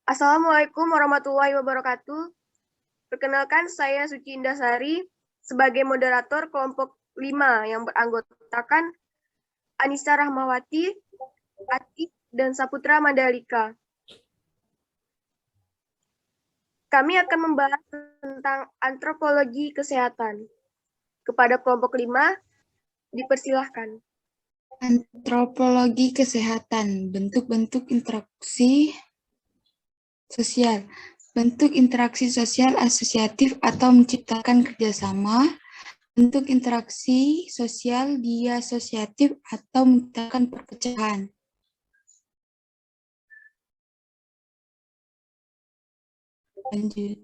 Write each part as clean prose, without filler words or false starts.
Assalamualaikum warahmatullahi wabarakatuh. Perkenalkan, saya Suci Indasari sebagai moderator kelompok 5 yang beranggotakan Anissa Rahmawati, Atik, dan Saputra Mandalika. Kami akan membahas tentang antropologi kesehatan. Kepada kelompok 5, dipersilahkan. Antropologi kesehatan, bentuk-bentuk interaksi sosial. Bentuk interaksi sosial asosiatif atau menciptakan kerjasama. Bentuk interaksi sosial diasosiatif atau menciptakan perpecahan. Lanjut.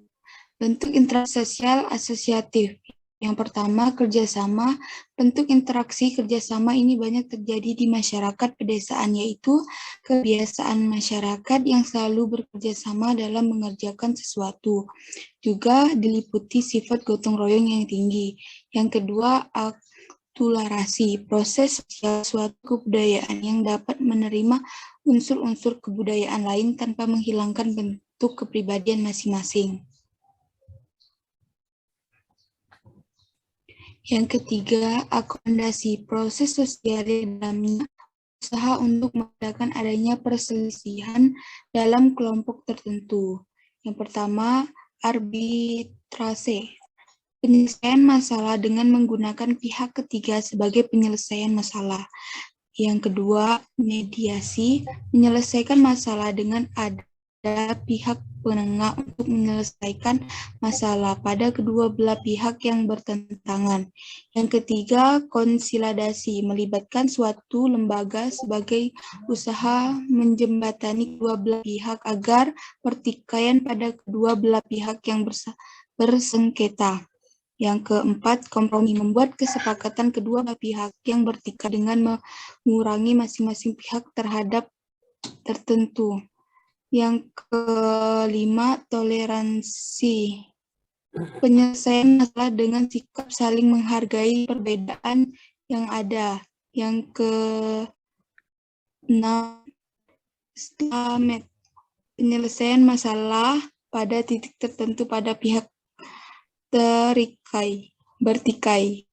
Bentuk interaksi sosial asosiatif. Yang pertama, kerjasama. Bentuk interaksi kerjasama ini banyak terjadi di masyarakat pedesaan, yaitu kebiasaan masyarakat yang selalu bekerjasama dalam mengerjakan sesuatu. Juga diliputi sifat gotong royong yang tinggi. Yang kedua, akulturasi, proses sosial suatu kebudayaan yang dapat menerima unsur-unsur kebudayaan lain tanpa menghilangkan bentuk kepribadian masing-masing. Yang ketiga, akomodasi, proses sosial di dalamnya usaha untuk mengadakan adanya perselisihan dalam kelompok tertentu. Yang pertama, arbitrase, penyelesaian masalah dengan menggunakan pihak ketiga sebagai penyelesaian masalah. Yang kedua, mediasi, menyelesaikan masalah dengan ada pihak penengah untuk menyelesaikan masalah pada kedua belah pihak yang bertentangan. Yang ketiga, konsolidasi, melibatkan suatu lembaga sebagai usaha menjembatani kedua belah pihak agar pertikaian pada kedua belah pihak yang bersengketa. Yang keempat, kompromi, membuat kesepakatan kedua belah pihak yang bertikai dengan mengurangi masing-masing pihak terhadap tertentu. Yang kelima, toleransi, penyelesaian masalah dengan sikap saling menghargai perbedaan yang ada. Yang keenam, islamet, penyelesaian masalah pada titik tertentu pada pihak bertikai.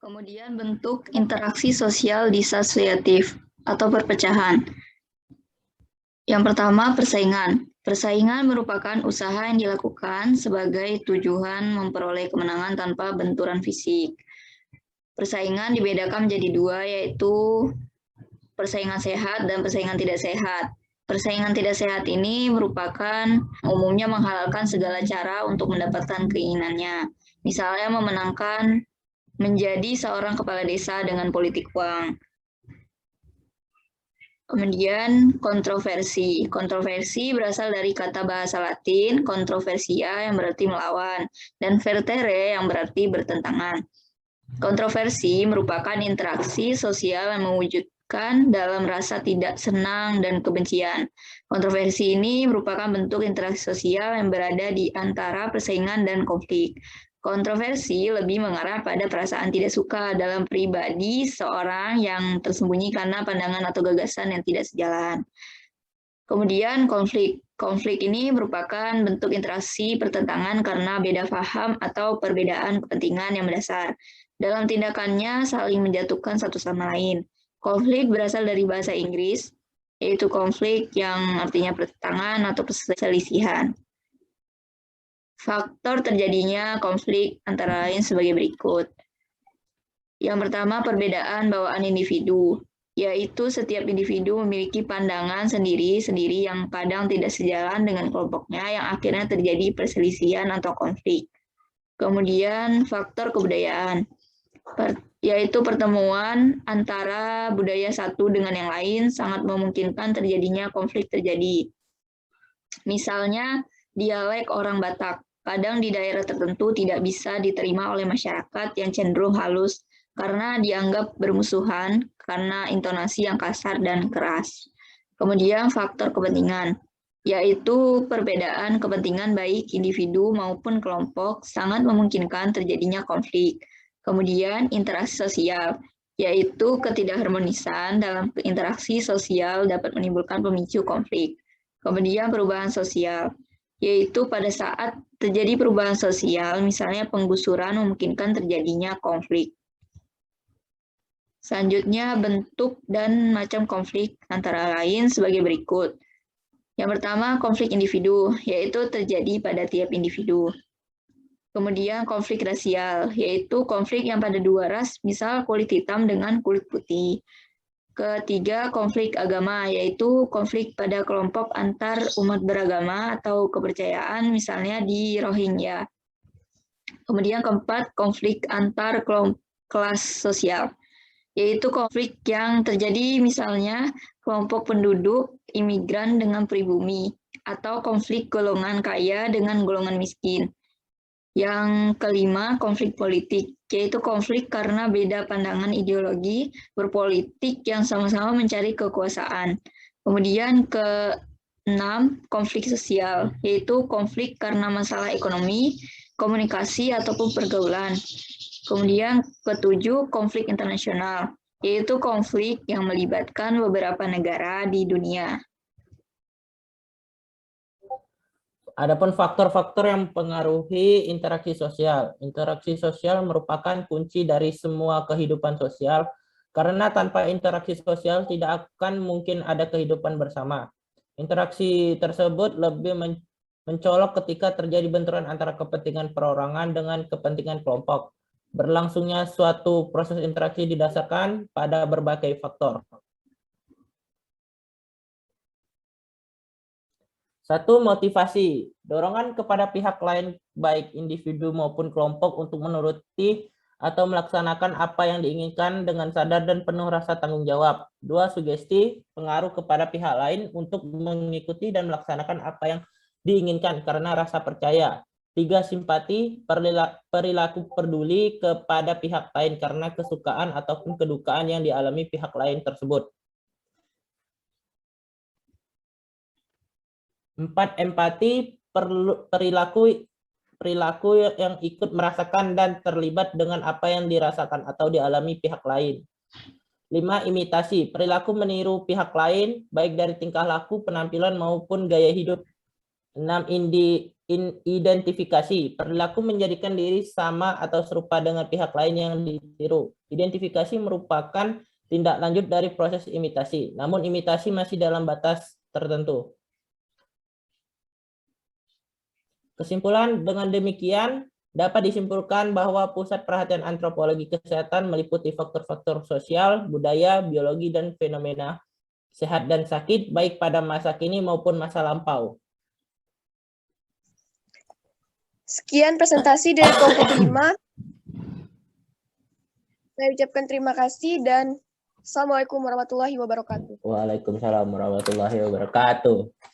Kemudian bentuk interaksi sosial disosiatif atau perpecahan. Yang pertama, persaingan. Persaingan merupakan usaha yang dilakukan sebagai tujuan memperoleh kemenangan tanpa benturan fisik. Persaingan dibedakan menjadi dua, yaitu persaingan sehat dan persaingan tidak sehat. Persaingan tidak sehat ini merupakan umumnya menghalalkan segala cara untuk mendapatkan keinginannya. Misalnya memenangkan menjadi seorang kepala desa dengan politik uang. Kemudian kontroversi. Kontroversi berasal dari kata bahasa Latin controversia yang berarti melawan dan vertere yang berarti bertentangan. Kontroversi merupakan interaksi sosial yang mewujudkan dalam rasa tidak senang dan kebencian. Kontroversi ini merupakan bentuk interaksi sosial yang berada di antara persaingan dan konflik. Kontroversi lebih mengarah pada perasaan tidak suka dalam pribadi seorang yang tersembunyi karena pandangan atau gagasan yang tidak sejalan. Kemudian konflik. Konflik ini merupakan bentuk interaksi pertentangan karena beda paham atau perbedaan kepentingan yang mendasar. Dalam tindakannya saling menjatuhkan satu sama lain. Konflik berasal dari bahasa Inggris, yaitu konflik yang artinya pertentangan atau perselisihan. Faktor terjadinya konflik antara lain sebagai berikut. Yang pertama, perbedaan bawaan individu, yaitu setiap individu memiliki pandangan sendiri-sendiri yang kadang tidak sejalan dengan kelompoknya yang akhirnya terjadi perselisihan atau konflik. Kemudian, faktor kebudayaan, yaitu pertemuan antara budaya satu dengan yang lain sangat memungkinkan terjadinya konflik terjadi. Misalnya, dialek orang Batak. Kadang di daerah tertentu tidak bisa diterima oleh masyarakat yang cenderung halus karena dianggap bermusuhan karena intonasi yang kasar dan keras. Kemudian faktor kepentingan, yaitu perbedaan kepentingan baik individu maupun kelompok sangat memungkinkan terjadinya konflik. Kemudian interaksi sosial, yaitu ketidakharmonisan dalam interaksi sosial dapat menimbulkan pemicu konflik. Kemudian perubahan sosial, yaitu pada saat terjadi perubahan sosial, misalnya penggusuran memungkinkan terjadinya konflik. Selanjutnya, bentuk dan macam konflik antara lain sebagai berikut. Yang pertama, konflik individu, yaitu terjadi pada tiap individu. Kemudian konflik rasial, yaitu konflik yang pada dua ras, misal kulit hitam dengan kulit putih. Ketiga, konflik agama, yaitu konflik pada kelompok antar umat beragama atau kepercayaan, misalnya di Rohingya. Kemudian keempat, konflik antar kelas sosial, yaitu konflik yang terjadi misalnya kelompok penduduk imigran dengan pribumi, atau konflik golongan kaya dengan golongan miskin. Yang kelima, konflik politik, yaitu konflik karena beda pandangan ideologi berpolitik yang sama-sama mencari kekuasaan. Kemudian keenam, konflik sosial, yaitu konflik karena masalah ekonomi, komunikasi, ataupun pergaulan. Kemudian ketujuh, konflik internasional, yaitu konflik yang melibatkan beberapa negara di dunia. Adapun faktor-faktor yang mempengaruhi interaksi sosial. Interaksi sosial merupakan kunci dari semua kehidupan sosial, karena tanpa interaksi sosial tidak akan mungkin ada kehidupan bersama. Interaksi tersebut lebih mencolok ketika terjadi benturan antara kepentingan perorangan dengan kepentingan kelompok. Berlangsungnya suatu proses interaksi didasarkan pada berbagai faktor. Satu, motivasi. Dorongan kepada pihak lain, baik individu maupun kelompok, untuk menuruti atau melaksanakan apa yang diinginkan dengan sadar dan penuh rasa tanggung jawab. Dua, sugesti. Pengaruh kepada pihak lain untuk mengikuti dan melaksanakan apa yang diinginkan karena rasa percaya. Tiga, simpati. Perilaku peduli kepada pihak lain karena kesukaan ataupun kedukaan yang dialami pihak lain tersebut. 4, empati, perilaku yang ikut merasakan dan terlibat dengan apa yang dirasakan atau dialami pihak lain. 5, imitasi, perilaku meniru pihak lain, baik dari tingkah laku, penampilan, maupun gaya hidup. 6, identifikasi, perilaku menjadikan diri sama atau serupa dengan pihak lain yang ditiru. Identifikasi merupakan tindak lanjut dari proses imitasi, namun imitasi masih dalam batas tertentu. Kesimpulan, dengan demikian dapat disimpulkan bahwa pusat perhatian antropologi kesehatan meliputi faktor-faktor sosial, budaya, biologi, dan fenomena sehat dan sakit baik pada masa kini maupun masa lampau. Sekian presentasi dari kelompok 5. Saya ucapkan terima kasih dan Assalamualaikum warahmatullahi wabarakatuh. Waalaikumsalam warahmatullahi wabarakatuh.